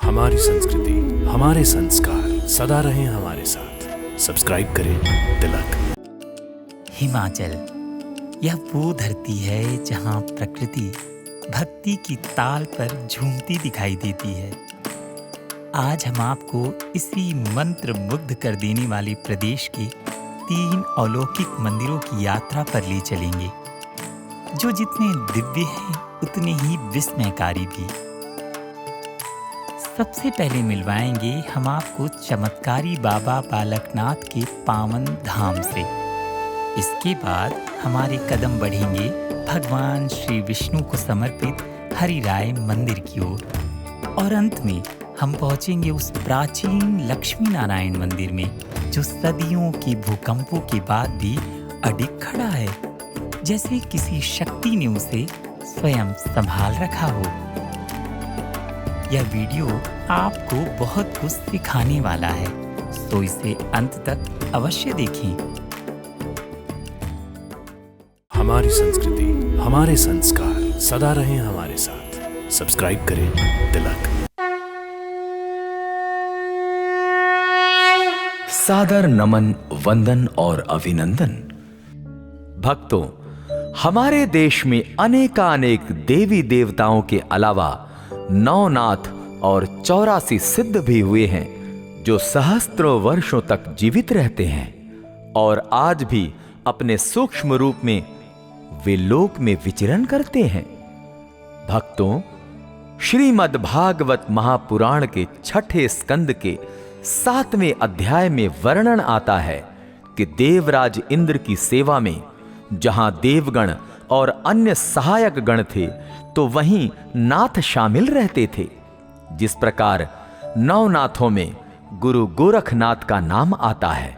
हमारी संस्कृति, हमारे संस्कार सदा रहें हमारे साथ। सब्सक्राइब करें तिलक। हिमाचल, यह वो धरती है जहाँ प्रकृति भक्ति की ताल पर झूमती दिखाई देती है। आज हम आपको इसी मंत्र मुग्ध कर देने वाले प्रदेश के 3 अलौकिक मंदिरों की यात्रा पर ले चलेंगे, जो जितने दिव्य हैं उतने ही विस्मयकारी भी। सबसे पहले मिलवाएंगे हम आपको चमत्कारी बाबा बालकनाथ के पावन धाम से। इसके बाद हमारे कदम बढ़ेंगे भगवान श्री विष्णु को समर्पित हरिराय मंदिर की ओर, और अंत में हम पहुंचेंगे उस प्राचीन लक्ष्मी नारायण मंदिर में, जो सदियों के भूकंपों के बाद भी अडिग खड़ा है, जैसे किसी शक्ति ने उसे स्वयं संभाल रखा हो। यह वीडियो आपको बहुत कुछ सिखाने वाला है, तो इसे अंत तक अवश्य देखें। हमारी संस्कृति, हमारे संस्कार सदा रहें हमारे साथ। सब्सक्राइब करें तिलक। सादर नमन, वंदन और अभिनंदन। भक्तों, हमारे देश में अनेकानेक देवी देवताओं के अलावा 9 नाथ और 84 सिद्ध भी हुए हैं, जो सहस्त्रों वर्षों तक जीवित रहते हैं और आज भी अपने सूक्ष्म रूप में वे लोक में विचरण करते हैं। भक्तों, श्रीमद् भागवत महापुराण के 6ठे स्कंद के 7वें अध्याय में वर्णन आता है कि देवराज इंद्र की सेवा में जहां देवगण और अन्य सहायक गण थे, तो वहीं नाथ शामिल रहते थे। जिस प्रकार 9 नाथों में गुरु गोरखनाथ का नाम आता है,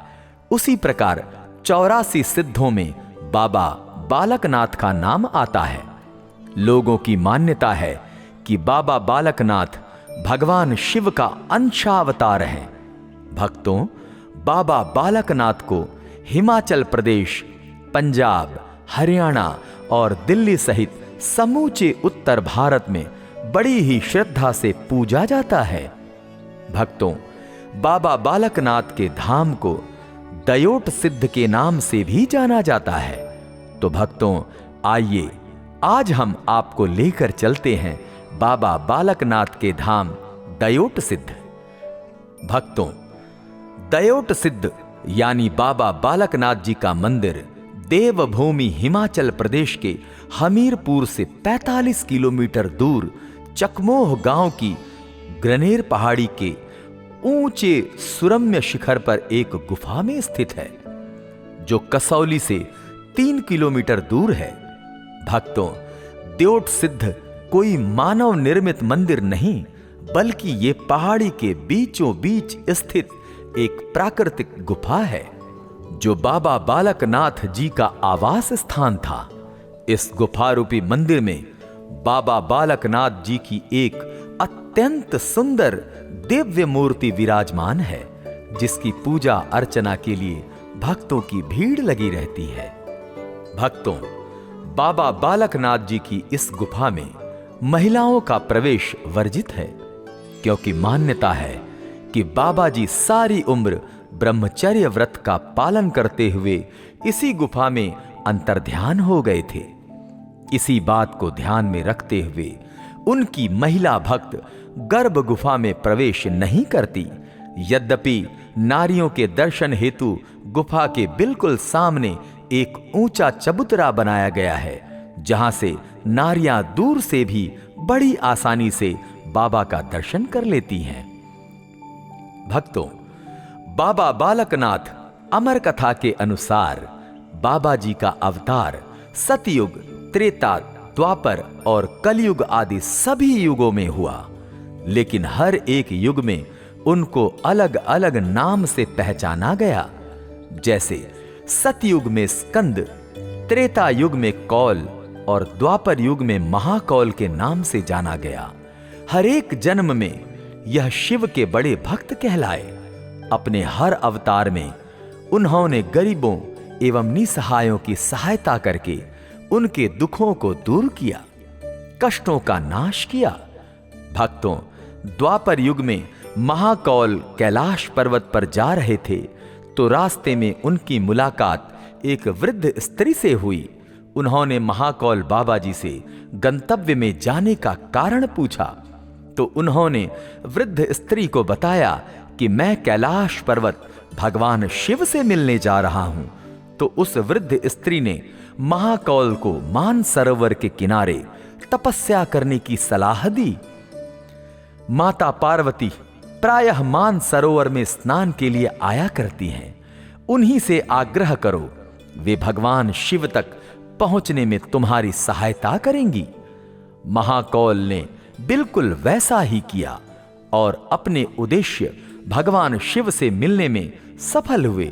उसी प्रकार 84 सिद्धों में बाबा बालकनाथ का नाम आता है। लोगों की मान्यता है कि बाबा बालकनाथ भगवान शिव का अंशावतार है। भक्तों, बाबा बालकनाथ को हिमाचल प्रदेश, पंजाब, हरियाणा और दिल्ली सहित समूचे उत्तर भारत में बड़ी ही श्रद्धा से पूजा जाता है। भक्तों, बाबा बालकनाथ के धाम को दयोट सिद्ध के नाम से भी जाना जाता है। तो भक्तों, आइए आज हम आपको लेकर चलते हैं बाबा बालकनाथ के धाम दयोट सिद्ध। भक्तों, दयोट सिद्ध यानी बाबा बालकनाथ जी का मंदिर देवभूमि हिमाचल प्रदेश के हमीरपुर से 45 किलोमीटर दूर चकमोह गांव की ग्रनेर पहाड़ी के ऊंचे सुरम्य शिखर पर एक गुफा में स्थित है, जो कसौली से 3 किलोमीटर दूर है। भक्तों, दयोट सिद्ध कोई मानव निर्मित मंदिर नहीं, बल्कि ये पहाड़ी के बीचों बीच स्थित एक प्राकृतिक गुफा है, जो बाबा बालकनाथ जी का आवास स्थान था। इस गुफा रूपी मंदिर में बाबा बालकनाथ जी की एक अत्यंत सुंदर दिव्य मूर्ति विराजमान है, जिसकी पूजा अर्चना के लिए भक्तों की भीड़ लगी रहती है। भक्तों, बाबा बालकनाथ जी की इस गुफा में महिलाओं का प्रवेश वर्जित है, क्योंकि मान्यता है कि बाबा जी सारी उम्र ब्रह्मचर्य व्रत का पालन करते हुए इसी गुफा में अंतर्ध्यान हो गए थे। इसी बात को ध्यान में रखते हुए उनकी महिला भक्त गर्भ गुफा में प्रवेश नहीं करती। यद्यपि नारियों के दर्शन हेतु गुफा के बिल्कुल सामने एक ऊंचा चबूतरा बनाया गया है, जहां से नारियां दूर से भी बड़ी आसानी से बाबा का दर्शन कर लेती हैं। भक्तों, बाबा बालकनाथ अमर कथा के अनुसार बाबा जी का अवतार सतयुग, त्रेता, द्वापर और कलयुग आदि सभी युगों में हुआ, लेकिन हर एक युग में उनको अलग अलग नाम से पहचाना गया। जैसे सतयुग में स्कंद, त्रेता युग में कौल और द्वापर युग में महाकौल के नाम से जाना गया। हर एक जन्म में यह शिव के बड़े भक्त कहलाए। अपने हर अवतार में उन्होंने गरीबों एवं निसहायों की सहायता करके उनके दुखों को दूर किया, कष्टों का नाश किया। भक्तों, द्वापर युग में महाकौल कैलाश पर्वत पर जा रहे थे तो रास्ते में उनकी मुलाकात एक वृद्ध स्त्री से हुई। उन्होंने महाकौल बाबा जी से गंतव्य में जाने का कारण पूछा तो उन्होंने वृद्ध स्त्री को बताया कि मैं कैलाश पर्वत भगवान शिव से मिलने जा रहा हूं। तो उस वृद्ध स्त्री ने महाकौल को मानसरोवर के किनारे तपस्या करने की सलाह दी। माता पार्वती प्रायः मानसरोवर में स्नान के लिए आया करती हैं। उन्हीं से आग्रह करो, वे भगवान शिव तक पहुंचने में तुम्हारी सहायता करेंगी। महाकौल ने बिल्कुल वैसा ही किया और अपने उद्देश्य भगवान शिव से मिलने में सफल हुए।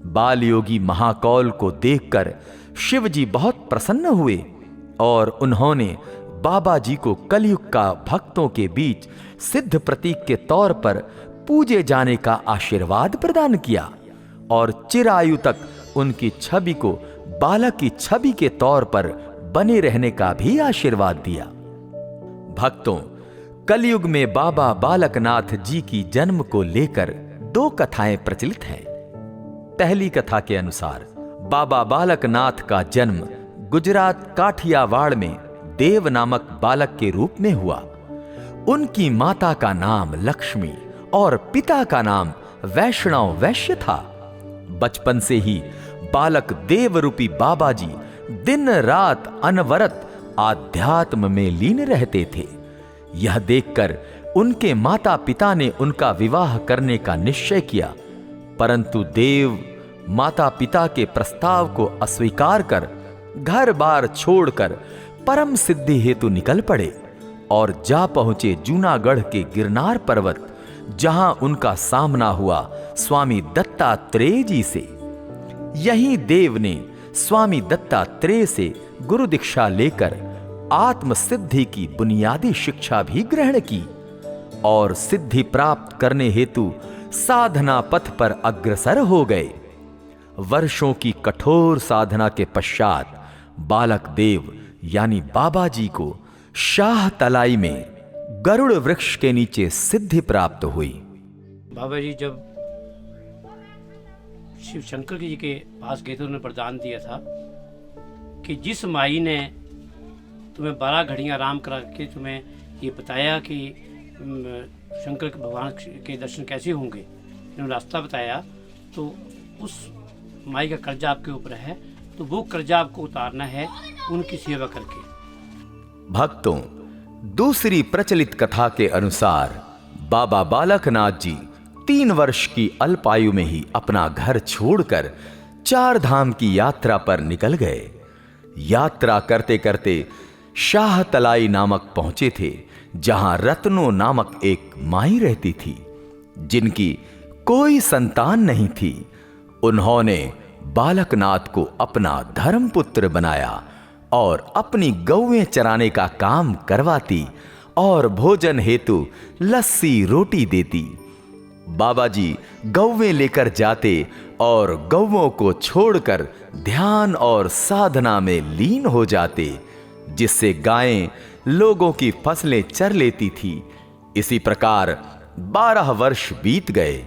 बाल योगी महाकौल को देखकर शिव जी बहुत प्रसन्न हुए और उन्होंने बाबा जी को कलयुग का भक्तों के बीच सिद्ध प्रतीक के तौर पर पूजे जाने का आशीर्वाद प्रदान किया और चिरायु तक उनकी छवि को बालक की छवि के तौर पर बने रहने का भी आशीर्वाद दिया। भक्तों, कलयुग में बाबा बालकनाथ जी की जन्म को लेकर 2 कथाएं प्रचलित हैं। पहली कथा के अनुसार बाबा बालकनाथ का जन्म गुजरात काठियावाड़ में देव नामक बालक के रूप में हुआ। उनकी माता का नाम लक्ष्मी और पिता का नाम वैष्णव वैश्य था। बचपन से ही बालक देव रूपी बाबा जी दिन रात अनवरत आध्यात्म में लीन रहते थे। यह देखकर उनके माता पिता ने उनका विवाह करने का निश्चय किया, परंतु देव माता पिता के प्रस्ताव को अस्वीकार कर घर बार छोड़कर परम सिद्धि हेतु निकल पड़े और जा पहुंचे जूनागढ़ के गिरनार पर्वत, जहां उनका सामना हुआ स्वामी दत्तात्रेय जी से। यहीं देव ने स्वामी दत्तात्रेय से गुरु दीक्षा लेकर आत्म सिद्धि की बुनियादी शिक्षा भी ग्रहण की और सिद्धि प्राप्त करने हेतु साधना पथ पर अग्रसर हो गए। वर्षों की कठोर साधना के पश्चात बालक देव यानी बाबा जी को शाह तलाई में गरुड़ वृक्ष के नीचे सिद्धि प्राप्त हुई। बाबा जी जब शिव शंकर जी के पास गए थे, उन्होंने वरदान दिया था कि जिस माई ने तुम्हें 12 घड़ियां आराम करा के तुम्हें ये बताया कि शंकर के भगवान के दर्शन कैसे होंगे, इन्होंने रास्ता बताया, तो उस माई का कर्जा आपके ऊपर है, तो वो कर्जा आपको उतारना है उनकी सेवा करके। भक्तों, दूसरी प्रचलित कथा के अनुसार बाबा बालकनाथ जी 3 वर्ष की अल्पायु में ही अपना घर छोड़कर 4 धाम की यात्रा पर निकल गए। यात्रा करते करते शाह तलाई नामक पहुंचे थे, जहां रत्नो नामक एक माई रहती थी जिनकी कोई संतान नहीं थी। उन्होंने बालकनाथ को अपना धर्मपुत्र बनाया और अपनी गौएं चराने का काम करवाती और भोजन हेतु लस्सी रोटी देती। बाबा जी गौएं लेकर जाते और गौओं को छोड़कर ध्यान और साधना में लीन हो जाते, जिससे गायें लोगों की फसलें चर लेती थी। इसी प्रकार 12 वर्ष बीत गए।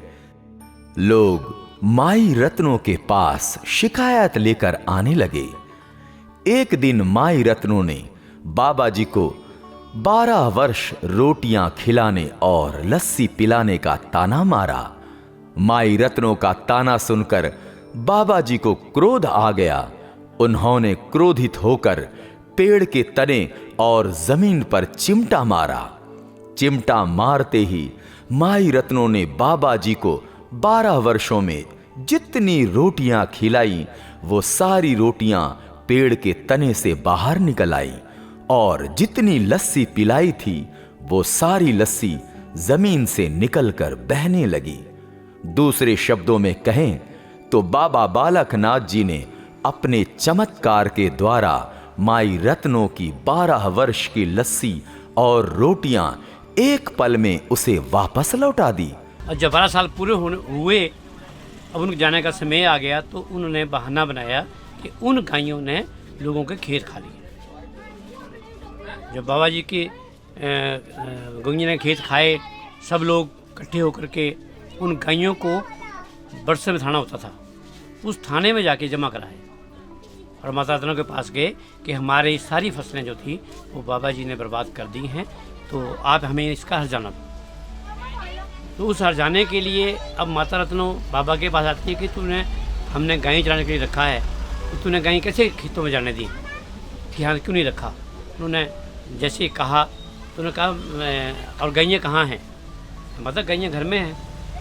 लोग माई रत्नों के पास शिकायत लेकर आने लगे। एक दिन माई रत्नों ने बाबा जी को 12 वर्ष रोटियां खिलाने और लस्सी पिलाने का ताना मारा। माई रत्नों का ताना सुनकर बाबा जी को क्रोध आ गया। उन्होंने क्रोधित होकर पेड़ के तने और जमीन पर चिमटा मारा। चिमटा मारते ही माई रत्नों ने बाबा जी को 12 वर्षों में जितनी रोटियां खिलाई, वो सारी रोटियां पेड़ के तने से बाहर निकल आई और जितनी लस्सी पिलाई थी, वो सारी लस्सी जमीन से निकलकर बहने लगी। दूसरे शब्दों में कहें तो बाबा बालकनाथ जी ने अपने चमत्कार के द्वारा माई रत्नों की 12 वर्ष की लस्सी और रोटियां एक पल में उसे वापस लौटा दी। और जब 12 साल पूरे हुए, अब उनके जाने का समय आ गया, तो उन्होंने बहाना बनाया कि उन गायों ने लोगों के खेत खा लिए। जब बाबा जी के गंगा ने खेत खाए, सब लोग इकट्ठे होकर के उन गायों को बरसर में थाना होता था, उस थाने में जाके जमा कराए और माता रत्नों के पास गए कि हमारी सारी फसलें जो थी वो बाबा जी ने बर्बाद कर दी हैं, तो आप हमें इसका हर्जाना दो। तो उस हर्जाने के लिए अब माता रत्नों बाबा के पास आती है कि हमने गाय चराने के लिए रखा है, तो तूने गाय कैसे खेतों में जाने दी, कि हाँ क्यों नहीं रखा। उन्होंने जैसे कहा तो उन्होंने कहा और गायें कहाँ हैं, मतलब गायें घर में हैं।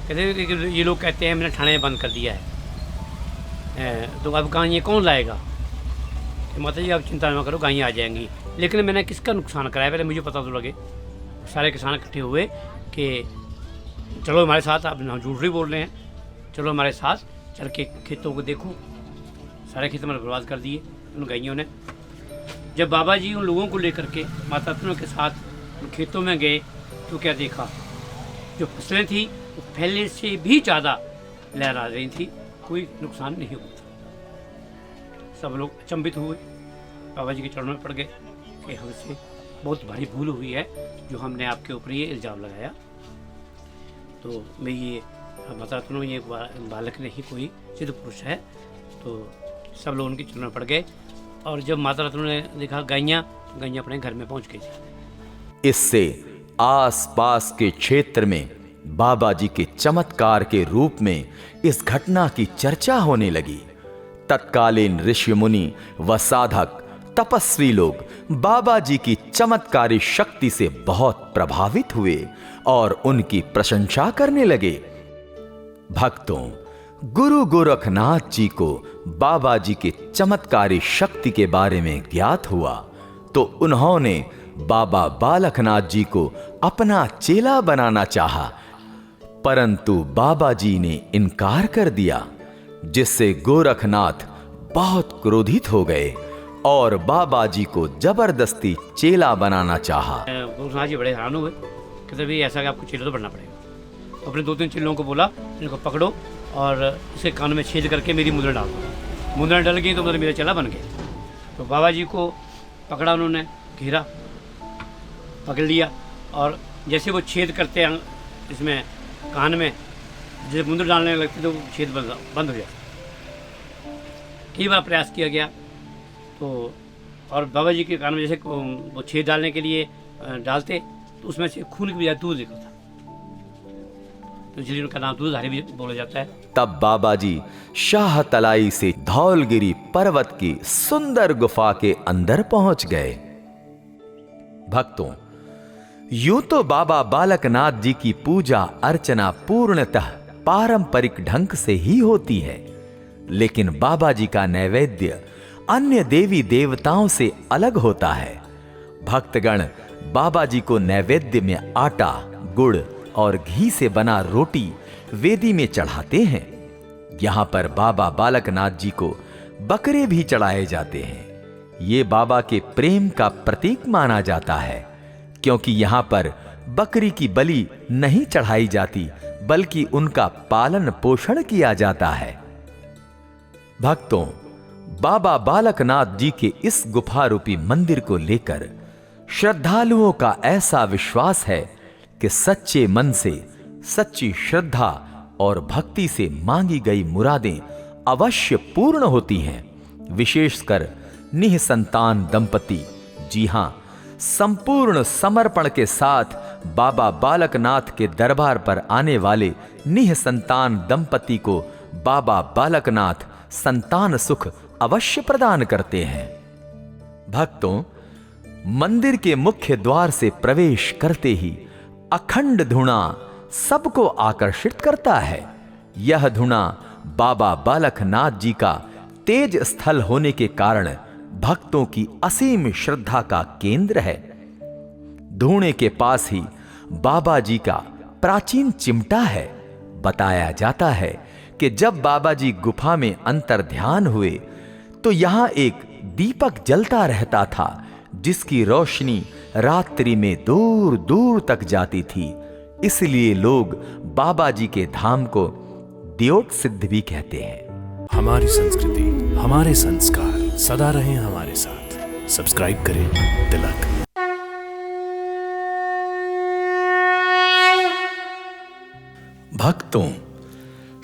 कहते कि ये लोग कहते हैं मैंने थाने में बंद कर दिया है, तो अब गायें कौन लाएगा। माता जी आप चिंता ना करो, गायें आ जाएंगी। लेकिन मैंने किसका नुकसान कराया, पहले मुझे पता तो लगे। सारे किसान इकट्ठे हुए कि चलो हमारे साथ, आप झूठ ही बोल रहे हैं, चलो हमारे साथ चल के खेतों को देखो। सारे खेत में बर्बाद कर दिए उन गायों ने। जब बाबा जी उन लोगों को लेकर के माता रत्नों के साथ उन खेतों में गए तो क्या देखा, जो फसलें थी वो पहले से भी ज़्यादा लहरा रही थी, कोई नुकसान नहीं हुआ था। सब लोग अचंभित हुए, बाबा जी के चरणों में पड़ गए कि हमसे बहुत भारी भूल हुई है जो हमने आपके ऊपर ये इल्ज़ाम लगाया। तो मैं ये माता रत्नों ये बालक नहीं कोई सिद्ध पुरुष है। तो सब लोग उनके चरणों में पड़ गए और जब माता रत्नों ने देखा गायें अपने घर में पहुंच गई थी। इससे आसपास के क्षेत्र में बाबा जी के चमत्कार के रूप में इस घटना की चर्चा होने लगी। तत्कालीन ऋषि मुनि व साधक तपस्वी लोग बाबा जी की चमत्कारी शक्ति से बहुत प्रभावित हुए और उनकी प्रशंसा करने लगे। भक्तों, गुरु गोरखनाथ जी को बाबा जी के चमत्कारी शक्ति के बारे में ज्ञात हुआ तो उन्होंने बाबा बालकनाथ जी को अपना चेला बनाना चाहा, परंतु बाबा जी ने इनकार कर दिया, जिससे गोरखनाथ बहुत क्रोधित हो गए और बाबा जी को जबरदस्ती चेला बनाना चाहा। गोरखनाथ जी बड़े हैरान हुए, कहते भाई ऐसा कि आपको चेला तो बनना पड़ेगा। अपने 2-3 चेलों को बोला इनको पकड़ो और इसके कान में छेद करके मेरी मुद्रा डाल दो। मुद्रा डल गई तो मतलब मेरा चेला बन गया। तो बाबा जी को पकड़ा, उन्होंने घेरा, पकड़ लिया और जैसे वो छेद करते हैं इसमें कान में, जब मुद्रा डालने लगते तो छेद बंद हो जाता। कई बार प्रयास किया गया तो और बाबा जी के कान में जैसे वो छेद डालने के लिए डालते तो उसमें से खून की बजाय दूध निकलता, तो इसलिए उनका नाम दूधधारी भी बोला जाता है। तब बाबा जी शाह तलाई से धौलगिरी पर्वत की सुंदर गुफा के अंदर पहुंच गए। भक्तों, यूं तो बाबा बालकनाथ जी की पूजा अर्चना पूर्णतः पारंपरिक ढंग से ही होती है, लेकिन बाबा जी का नैवेद्य अन्य देवी देवताओं से अलग होता है। भक्तगण बाबा जी को नैवेद्य में आटा, गुड़ और घी से बना रोटी वेदी में चढ़ाते हैं। यहां पर बाबा बालकनाथ जी को बकरे भी चढ़ाए जाते हैं। ये बाबा के प्रेम का प्रतीक माना जाता है, क्योंकि यहां पर बकरी की बलि नहीं चढ़ाई जाती बल्कि उनका पालन पोषण किया जाता है। भक्तों, बाबा बालकनाथ जी के इस गुफा रूपी मंदिर को लेकर श्रद्धालुओं का ऐसा विश्वास है कि सच्चे मन से, सच्ची श्रद्धा और भक्ति से मांगी गई मुरादें अवश्य पूर्ण होती हैं। विशेषकर निःसंतान दंपति, जी हां, संपूर्ण समर्पण के साथ बाबा बालकनाथ के दरबार पर आने वाले निःसंतान दंपति को बाबा बालकनाथ संतान सुख अवश्य प्रदान करते हैं। भक्तों, मंदिर के मुख्य द्वार से प्रवेश करते ही अखंड धुना सबको आकर्षित करता है। यह धुना बाबा बालकनाथ जी का तेज स्थल होने के कारण भक्तों की असीम श्रद्धा का केंद्र है। धूणे के पास ही बाबा जी का प्राचीन चिमटा है। बताया जाता है कि जब बाबा जी गुफा में अंतर ध्यान हुए तो यहां एक दीपक जलता रहता था, जिसकी रोशनी रात्रि में दूर दूर तक जाती थी। इसलिए लोग बाबा जी के धाम को दियोट सिद्ध भी कहते हैं। हमारी संस्कृति, हमारे संस्कार सदा रहें हमारे साथ। सब्सक्राइब करें तिलक। भक्तों,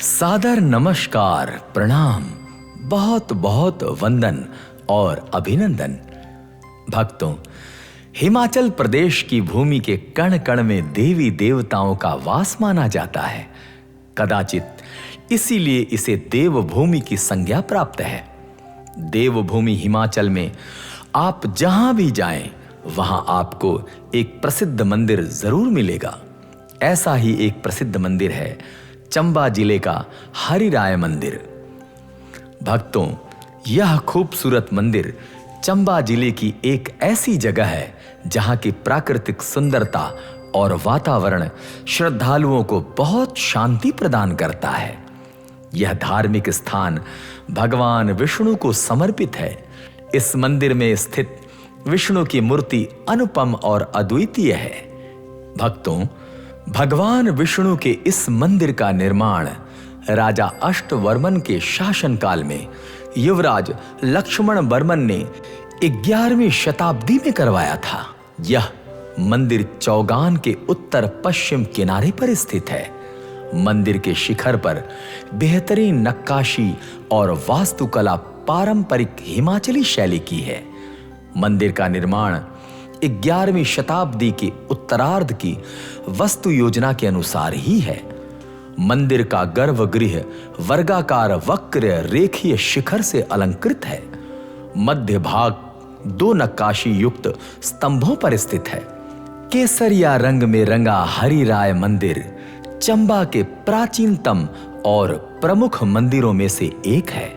सादर नमस्कार, प्रणाम, बहुत बहुत वंदन और अभिनंदन। भक्तों, हिमाचल प्रदेश की भूमि के कण कण में देवी देवताओं का वास माना जाता है। कदाचित इसीलिए इसे देवभूमि की संज्ञा प्राप्त है। देवभूमि हिमाचल में आप जहां भी जाएं, वहां आपको एक प्रसिद्ध मंदिर जरूर मिलेगा। ऐसा ही एक प्रसिद्ध मंदिर है चंबा जिले का हरिराय मंदिर। भक्तों, यह खूबसूरत मंदिर चंबा जिले की एक ऐसी जगह है जहां की प्राकृतिक सुंदरता और वातावरण श्रद्धालुओं को बहुत शांति प्रदान करता है। यह धार्मिक स्थान भगवान विष्णु को समर्पित है। इस मंदिर में स्थित विष्णु की मूर्ति अनुपम और अद्वितीय है। भक्तों, भगवान विष्णु के इस मंदिर का निर्माण राजा अष्टवर्मन के शासनकाल में युवराज लक्ष्मण वर्मन ने 11वीं शताब्दी में करवाया था। यह मंदिर चौगान के उत्तर पश्चिम किनारे पर स्थित है। मंदिर के शिखर पर बेहतरीन नक्काशी और वास्तुकला पारंपरिक हिमाचली शैली की है। मंदिर का निर्माण 11वीं शताब्दी के उत्तरार्ध की वास्तु योजना के अनुसार ही है। मंदिर का गर्भगृह वर्गाकार वक्र रेखीय शिखर से अलंकृत है। मध्य भाग 2 नक्काशी युक्त स्तंभों पर स्थित है। केसरिया रंग में रंगा हरिराय मंदिर चंबा के प्राचीनतम और प्रमुख मंदिरों में से एक है।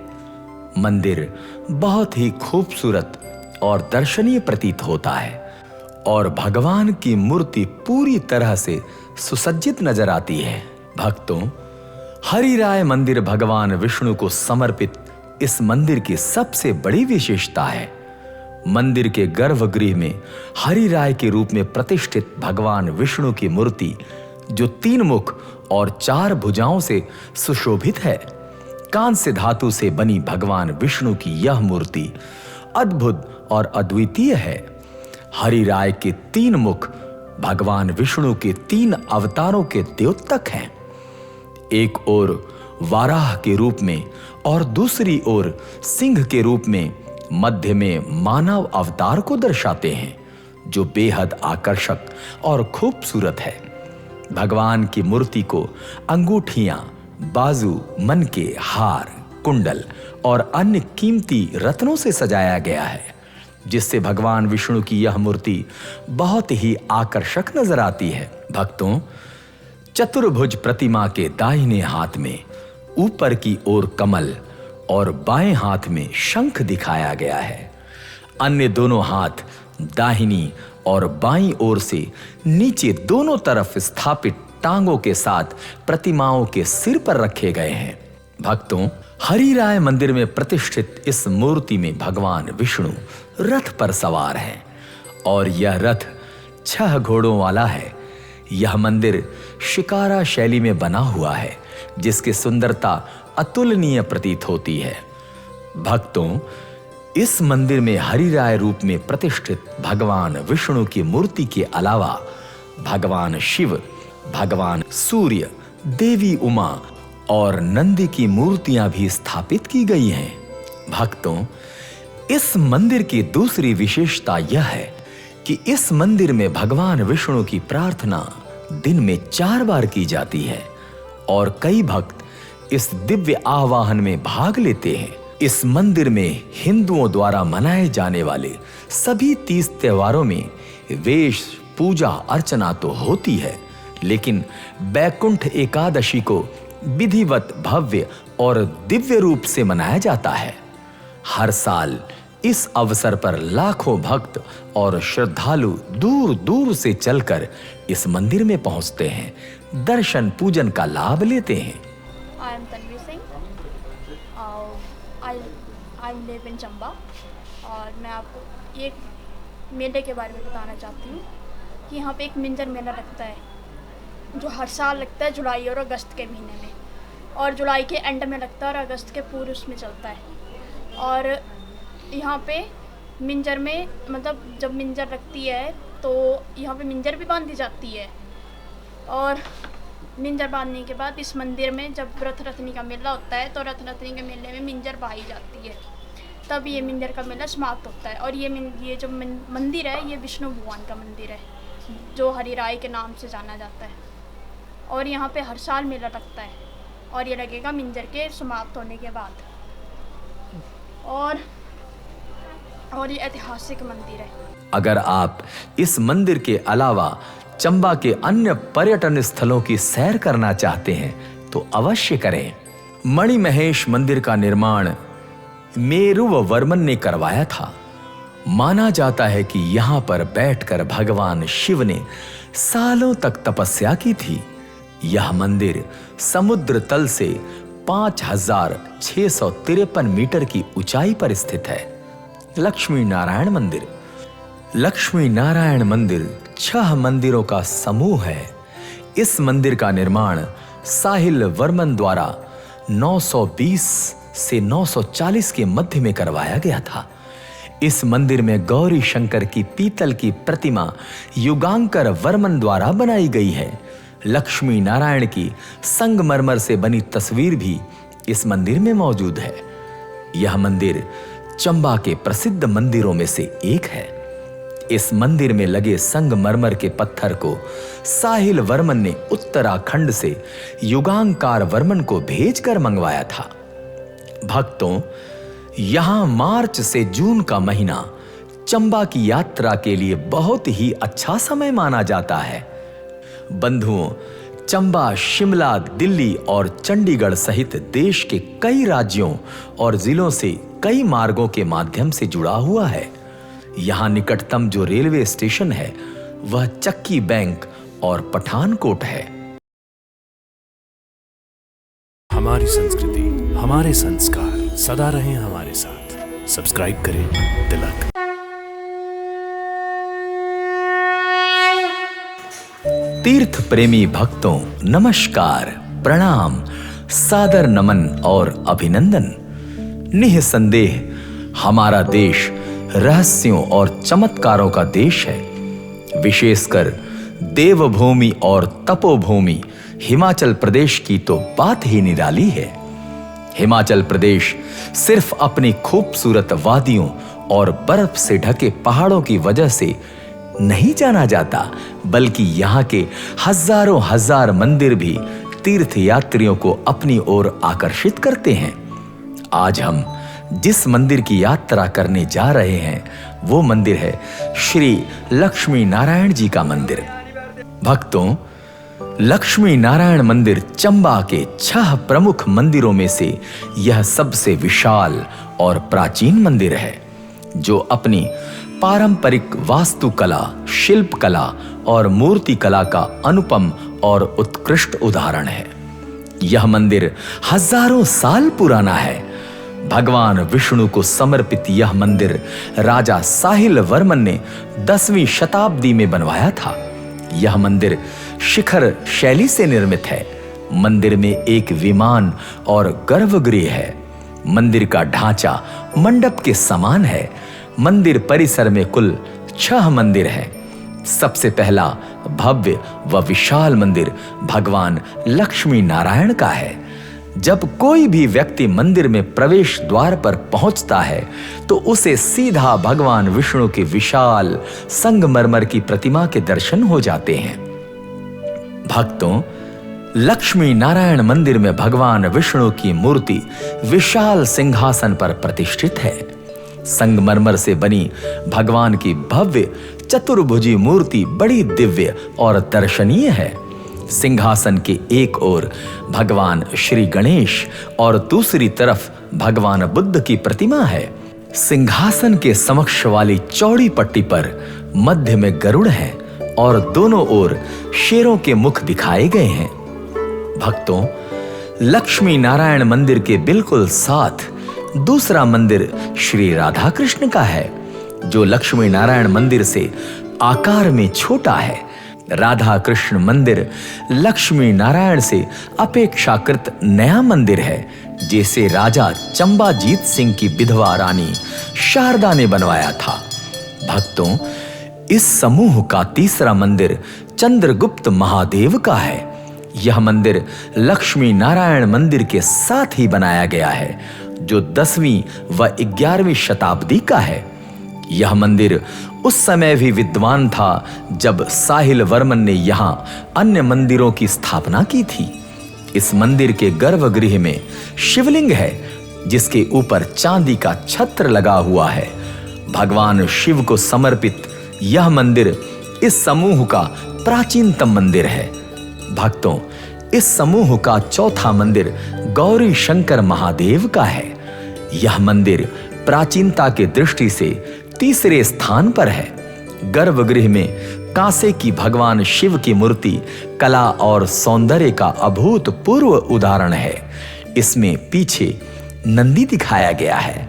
मंदिर बहुत ही खूबसूरत और दर्शनीय प्रतीत होता है और भगवान की मूर्ति पूरी तरह से सुसज्जित नजर आती है। भक्तों, हरिराय मंदिर भगवान विष्णु को समर्पित इस मंदिर की सबसे बड़ी विशेषता है। मंदिर के गर्भगृह में हरिराय के रूप में प्रतिष्ठित भगवान विष्णु की मूर्ति, जो 3 मुख और 4 भुजाओं से सुशोभित है। कांस्य धातु से बनी भगवान विष्णु की यह मूर्ति अद्भुत और अद्वितीय है। हरिराय के 3 मुख भगवान विष्णु के 3 अवतारों के द्योतक हैं। एक ओर वाराह के रूप में और दूसरी ओर सिंह के रूप में मध्य में मानव अवतार को दर्शाते हैं, जो बेहद आकर्षक और खूबसूरत है। भगवान की मूर्ति को अंगूठियां, बाजू, मनके, हार, कुंडल और अन्य कीमती रत्नों से सजाया गया है, जिससे भगवान विष्णु की यह मूर्ति बहुत ही आकर्षक नजर आती है। भक्तों, चतुर्भुज प्रतिमा के दाहिने हाथ में ऊपर की ओर कमल और बाएं हाथ में शंख दिखाया गया है। अन्य दोनों हाथ दाहिनी और बाईं ओर से नीचे दोनों तरफ स्थापित टांगों के साथ प्रतिमाओं के सिर पर रखे गए हैं। भक्तों, हरिराय मंदिर में प्रतिष्ठित इस मूर्ति में भगवान विष्णु रथ पर सवार हैं और यह रथ 6 घोड़ों वाला है। यह मंदिर शिकारा शैली में बना हुआ है, जिसकी सुंदरता अतुलनीय प्रतीत होती है। भक्तों, इस मंदिर में हरिराय रूप में प्रतिष्ठित भगवान विष्णु की मूर्ति के अलावा भगवान शिव, भगवान सूर्य, देवी उमा और नंदी की मूर्तियां भी स्थापित की गई हैं। भक्तों, इस मंदिर की दूसरी विशेषता यह है कि इस मंदिर में भगवान विष्णु की प्रार्थना दिन में 4 बार की जाती है और कई भक्त इस दिव्य आवाहन में भाग लेते हैं। इस मंदिर में हिंदुओं द्वारा मनाए जाने वाले सभी 30 त्योहारों में वेश, पूजा अर्चना तो होती है, लेकिन बैकुंठ एकादशी को विधिवत भव्य और दिव्य रूप से मनाया जाता है। हर साल इस अवसर पर लाखों भक्त और श्रद्धालु दूर दूर से चलकर इस मंदिर में पहुंचते हैं, दर्शन पूजन का लाभ लेते हैं। I am Tanvi Singh. I live in Chamba और मैं आपको एक मेले के बारे में बताना चाहती हूँ कि यहाँ पे एक मिंजर मेला लगता है, जो हर साल लगता है जुलाई और अगस्त के महीने में, और जुलाई के एंड में लगता है और अगस्त के पूरे उसमें चलता है। और यहाँ पे मिंजर में मतलब जब मिंजर लगती है तो यहाँ पे मिंजर भी बांधी जाती है और मिंजर बांधने के बाद इस मंदिर में जब रथ रथनी का मेला होता है तो रथ रथनी के मेले में मिंजर बाही जाती है, तब ये मिंजर का मेला समाप्त होता है। और ये जो मंदिर है ये विष्णु भगवान का मंदिर है जो हरिराय के नाम से जाना जाता है। और यहाँ पे हर साल मेला लगता है और ये लगेगा मिंजर के समाप्त होने के बाद। और ये ऐतिहासिक मंदिर है। अगर आप इस मंदिर के अलावा चंबा के अन्य पर्यटन स्थलों की सैर करना चाहते हैं तो अवश्य करें। मणिमहेश मंदिर का निर्माण मेरुवर्मन ने करवाया था। माना जाता है कि यहां पर बैठकर भगवान शिव ने सालों तक तपस्या की थी। यह मंदिर समुद्र तल से 5653 मीटर की ऊंचाई पर स्थित है। लक्ष्मी नारायण मंदिर। लक्ष्मी नारायण मंदिर 6 मंदिरों का समूह है। इस मंदिर का निर्माण साहिल वर्मन द्वारा 920 से 940 के मध्य में करवाया गया था। इस मंदिर में गौरी शंकर की पीतल की प्रतिमा युगांकर वर्मन द्वारा बनाई गई है। लक्ष्मी नारायण की संगमरमर से बनी तस्वीर भी इस मंदिर में मौजूद है। यह मंदिर चंबा के प्रसिद्ध मंदिरों में से एक है। इस मंदिर में लगे संगमरमर के पत्थर को साहिल वर्मन ने उत्तराखंड से युगांकार वर्मन को भेजकर मंगवाया था। भक्तों, यहां मार्च से जून का महीना चंबा की यात्रा के लिए बहुत ही अच्छा समय माना जाता है। बंधुओं, चंबा शिमला, दिल्ली और चंडीगढ़ सहित देश के कई राज्यों और जिलों से कई मार्गों के माध्यम से जुड़ा हुआ है। यहां निकटतम जो रेलवे स्टेशन है वह चक्की बैंक और पठानकोट है। हमारी संस्कृति, हमारे संस्कार सदा रहें हमारे साथ। सब्सक्राइब करें तिलक। तीर्थ प्रेमी भक्तों, नमस्कार, प्रणाम, सादर नमन और अभिनंदन। निःसंदेह हमारा देश रहस्यों और चमत्कारों का देश है। विशेषकर देवभूमि और तपोभूमि हिमाचल प्रदेश की तो बात ही निराली है। हिमाचल प्रदेश सिर्फ अपनी खूबसूरत वादियों और बर्फ से ढके पहाड़ों की वजह से नहीं जाना जाता, बल्कि यहाँ के हजारों हजार मंदिर भी तीर्थ यात्रियों को अपनी ओर आकर्षित करते हैं। आज हम जिस मंदिर की यात्रा करने जा रहे हैं वो मंदिर है श्री लक्ष्मी नारायण जी का मंदिर। भक्तों, लक्ष्मी नारायण मंदिर चंबा के 6 प्रमुख मंदिरों में से यह सबसे विशाल और प्राचीन मंदिर है, जो अपनी पारंपरिक वास्तुकला, शिल्पकला और मूर्ति कला का अनुपम और उत्कृष्ट उदाहरण है। यह मंदिर हजारों साल पुराना है। भगवान विष्णु को समर्पित यह मंदिर राजा साहिल वर्मन ने 10वीं शताब्दी में बनवाया था। यह मंदिर शिखर शैली से निर्मित है। मंदिर में एक विमान और गर्भगृह है। मंदिर का ढांचा मंडप के समान है। मंदिर परिसर में कुल 6 मंदिर हैं। सबसे पहला भव्य व विशाल मंदिर भगवान लक्ष्मी नारायण का है। जब कोई भी व्यक्ति मंदिर में प्रवेश द्वार पर पहुंचता है तो उसे सीधा भगवान विष्णु की विशाल संगमरमर की प्रतिमा के दर्शन हो जाते हैं। भक्तों, लक्ष्मी नारायण मंदिर में भगवान विष्णु की मूर्ति विशाल सिंहासन पर प्रतिष्ठित है। संगमरमर से बनी भगवान की भव्य चतुर्भुजी मूर्ति बड़ी दिव्य और दर्शनीय है। सिंहासन के एक ओर भगवान श्री गणेश और दूसरी तरफ भगवान बुद्ध की प्रतिमा है। सिंहासन के समक्ष वाली चौड़ी पट्टी पर मध्य में गरुड़ है और दोनों ओर शेरों के मुख दिखाए गए हैं। भक्तों, लक्ष्मी नारायण मंदिर के बिल्कुल साथ दूसरा मंदिर श्री राधा कृष्ण का है, जो लक्ष्मी नारायण मंदिर से आकार में छोटा है। राधा कृष्ण मंदिर लक्ष्मी नारायण से अपेक्षाकृत नया मंदिर है, जिसे राजा चंबाजीत सिंह की विधवा रानी शारदा ने बनवाया था। भक्तों, इस समूह का तीसरा मंदिर चंद्रगुप्त महादेव का है। यह मंदिर लक्ष्मी नारायण मंदिर के साथ ही बनाया गया है, जो 10वीं व 11वीं शताब्दी का है। यह मंदिर उस समय भी विद्वान था जब साहिल वर्मन ने यहां अन्य मंदिरों की स्थापना की थी। इस मंदिर के गर्भगृह में शिवलिंग है, जिसके ऊपर चांदी का छत्र लगा हुआ है। भगवान शिव को समर्पित यह मंदिर इस समूह का प्राचीनतम मंदिर है। भक्तों, इस समूह का चौथा मंदिर गौरी शंकर महादेव का है। यह मंदिर प्राचीनता के दृष्टि से तीसरे स्थान पर है। गर्भगृह में कांसे की भगवान शिव की मूर्ति कला और सौंदर्य का अभूतपूर्व उदाहरण है। इसमें पीछे नंदी दिखाया गया है।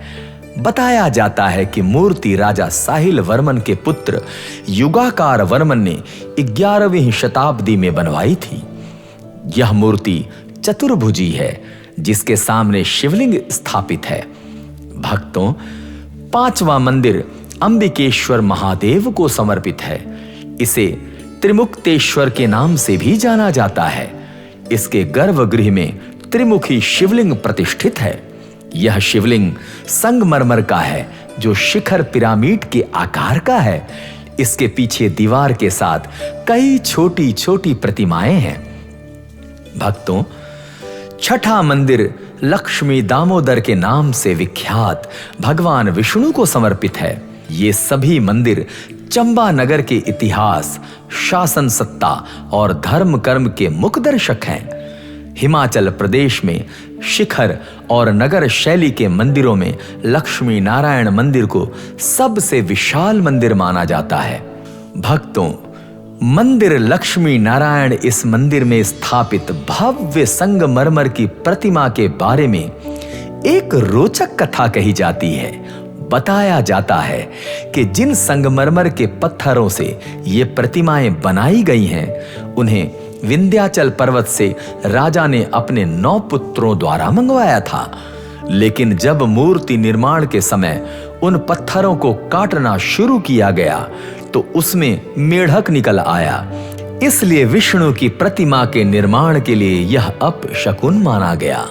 बताया जाता है कि मूर्ति राजा साहिल वर्मन के पुत्र युगाकार वर्मन ने 11वीं शताब्दी में बनवाई थी। यह मूर्ति चतुर्भुजी है, जिसके सामने शिवलिंग स्थापित है। भक्तों, 5वां मंदिर अंबिकेश्वर महादेव को समर्पित है। इसे त्रिमुक्तेश्वर के नाम से भी जाना जाता है। इसके गर्भगृह में त्रिमुखी शिवलिंग प्रतिष्ठित है। यह शिवलिंग संगमरमर का है, जो शिखर पिरामिड के आकार का है। इसके पीछे दीवार के साथ कई छोटी छोटी प्रतिमाएं हैं। भक्तों, छठा मंदिर लक्ष्मी दामोदर के नाम से विख्यात भगवान विष्णु को समर्पित है। ये सभी मंदिर चंबा नगर के इतिहास, शासन सत्ता और धर्म कर्म के मुखदर्शक हैं। हिमाचल प्रदेश में शिखर और नगर शैली के मंदिरों में लक्ष्मी नारायण मंदिर को सबसे विशाल मंदिर माना जाता है। भक्तों, मंदिर लक्ष्मी नारायण इस मंदिर में स्थापित भव्य संगमरमर की प्रतिमा के बारे में एक रोचक कथा कही जाती है। बताया जाता है कि जिन संगमरमर के पत्थरों से ये प्रतिमाएं बनाई गई हैं, उन्हें विंध्याचल पर्वत से राजा ने अपने 9 पुत्रों द्वारा मंगवाया था। लेकिन जब मूर्ति निर्माण के समय उन पत्थरों को काटना शुरू किया गया तो उसमें मेढक निकल आया। इसलिए विष्णु की प्रतिमा के निर्माण के लिए यह अपशकुन माना गया।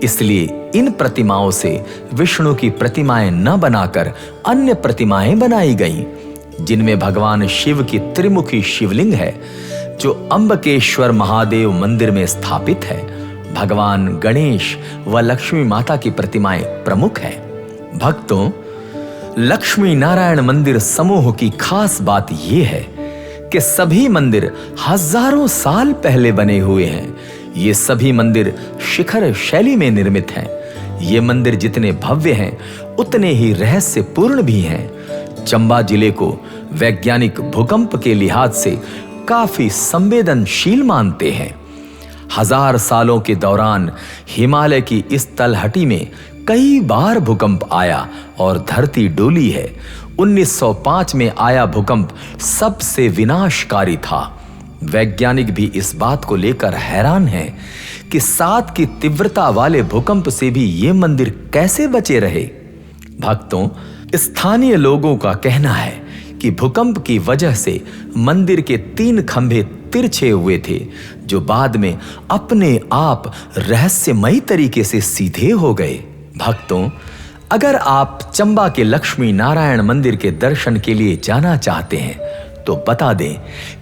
इसलिए इन प्रतिमाओं से विष्णु की प्रतिमाएं न बनाकर अन्य प्रतिमाएं बनाई गईं, जिनमें भगवान शिव की त्रिमुखी शिवलिंग है, जो अंबकेश्वर महादेव मंदिर में स्थापित है। भगवान गणेश व लक्ष्मी माता की प्रतिमाएं प्रमुख हैं। भक्तों, लक्ष्मी नारायण मंदिर समूह की खास बात यह है कि सभी मंदिर हजारों साल पहले बने हुए हैं। ये सभी मंदिर शिखर शैली में निर्मित हैं। ये मंदिर जितने भव्य हैं, उतने ही रहस्यपूर्ण भी हैं। चंबा जिले को वैज्ञानिक भूकंप के लिहाज से काफी संवेदनशील मानते हैं। 1000 सालों के दौरान हिमालय की इस तलहटी में कई बार भूकंप आया और धरती डोली है। 1905 में आया भूकंप सबसे विनाशकारी था। वैज्ञानिक भी इस बात को लेकर हैरान हैं कि 7 की तीव्रता वाले भूकंप से भी ये मंदिर कैसे बचे रहे। भक्तों, स्थानीय लोगों का कहना है कि भूकंप की वजह से मंदिर के 3 खंभे तिरछे हुए थे, जो बाद में अपने आप रहस्यमयी तरीके से सीधे हो गए। भक्तों, अगर आप चंबा के लक्ष्मी नारायण मंदिर के दर्शन के लिए जाना चाहते हैं तो बता दें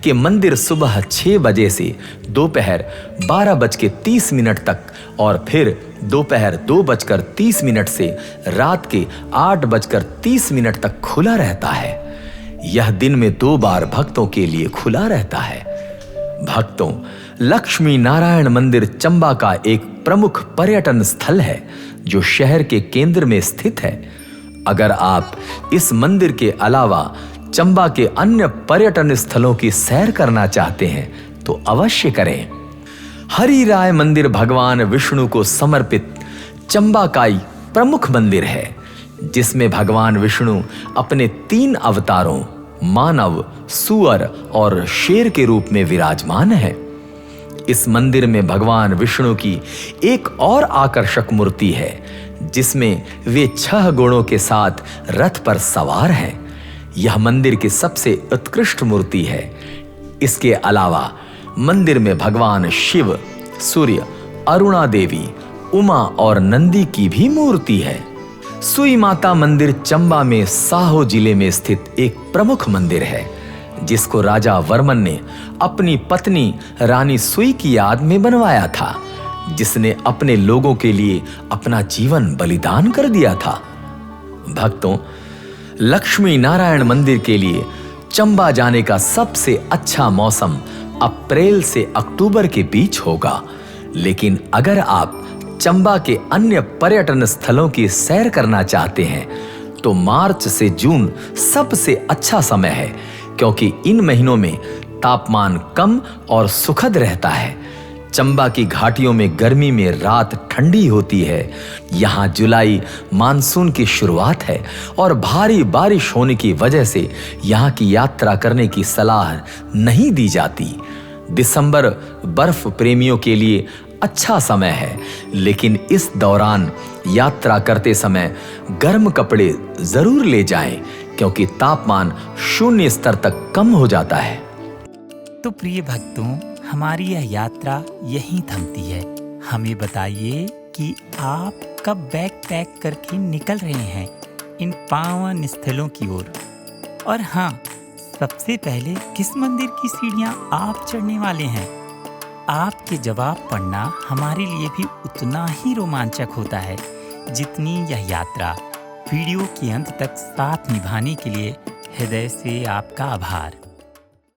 कि मंदिर सुबह 6 बजे से दोपहर 12:30 तक और फिर दोपहर 2:30 से रात के 8:30 तक खुला रहता है। यह दिन में 2 बार भक्तों के लिए खुला रहता है। भक्तों, लक्ष्मी नारायण मंदिर चंबा का एक प्रमुख पर्यटन स्थल है, जो शहर के केंद्र में स्थित है। अगर आप इस मंदिर के अलावा चंबा के अन्य पर्यटन स्थलों की सैर करना चाहते हैं तो अवश्य करें। हरिराय मंदिर भगवान विष्णु को समर्पित चंबा का प्रमुख मंदिर है, जिसमें भगवान विष्णु अपने 3 अवतारों मानव, सुअर और शेर के रूप में विराजमान है। इस मंदिर में भगवान विष्णु की एक और आकर्षक मूर्ति है, जिसमें वे 6 घोड़ों के साथ रथ पर सवार हैं। यह मंदिर की सबसे उत्कृष्ट मूर्ति है। इसके अलावा मंदिर में भगवान शिव, सूर्य, अरुणा देवी, उमा और नंदी की भी मूर्ति है। सुई माता मंदिर चंबा में साहो जिले में स्थित एक प्रमुख मंदिर है, जिसको राजा वर्मन ने अपनी पत्नी रानी सुई की याद में बनवाया था, जिसने अपने लोगों के लिए अपना जीवन बलिदान कर दिया था। भक्तों, लक्ष्मी नारायण मंदिर के लिए चंबा जाने का सबसे अच्छा मौसम अप्रैल से अक्टूबर के बीच होगा, लेकिन अगर आप चंबा के अन्य पर्यटन स्थलों की सैर करना चाहते हैं तो मार्च से जून सबसे अच्छा समय है, क्योंकि इन महीनों में तापमान कम और सुखद रहता है। चंबा की घाटियों में गर्मी में रात ठंडी होती है। यहाँ जुलाई मानसून की शुरुआत है और भारी बारिश होने की वजह से यहाँ की यात्रा करने की सलाह नहीं दी जाती। दिसंबर बर्फ प्रेमियों के लिए अच्छा समय है, लेकिन इस दौरान यात्रा करते समय गर्म कपड़े जरूर ले जाएं, क्योंकि तापमान 0 स्तर तक कम हो जाता है। तो प्रिय भक्तों, हमारी यह यात्रा यहीं थमती है। हमें बताइए कि आप कब बैग पैक करके निकल रहे हैं इन पावन स्थलों की ओर, और हाँ, सबसे पहले किस मंदिर की सीढ़ियां आप चढ़ने वाले हैं? आपके जवाब पढ़ना हमारे लिए भी उतना ही रोमांचक होता है जितनी यह यात्रा। वीडियो के अंत तक साथ निभाने के लिए हृदय से आपका आभार।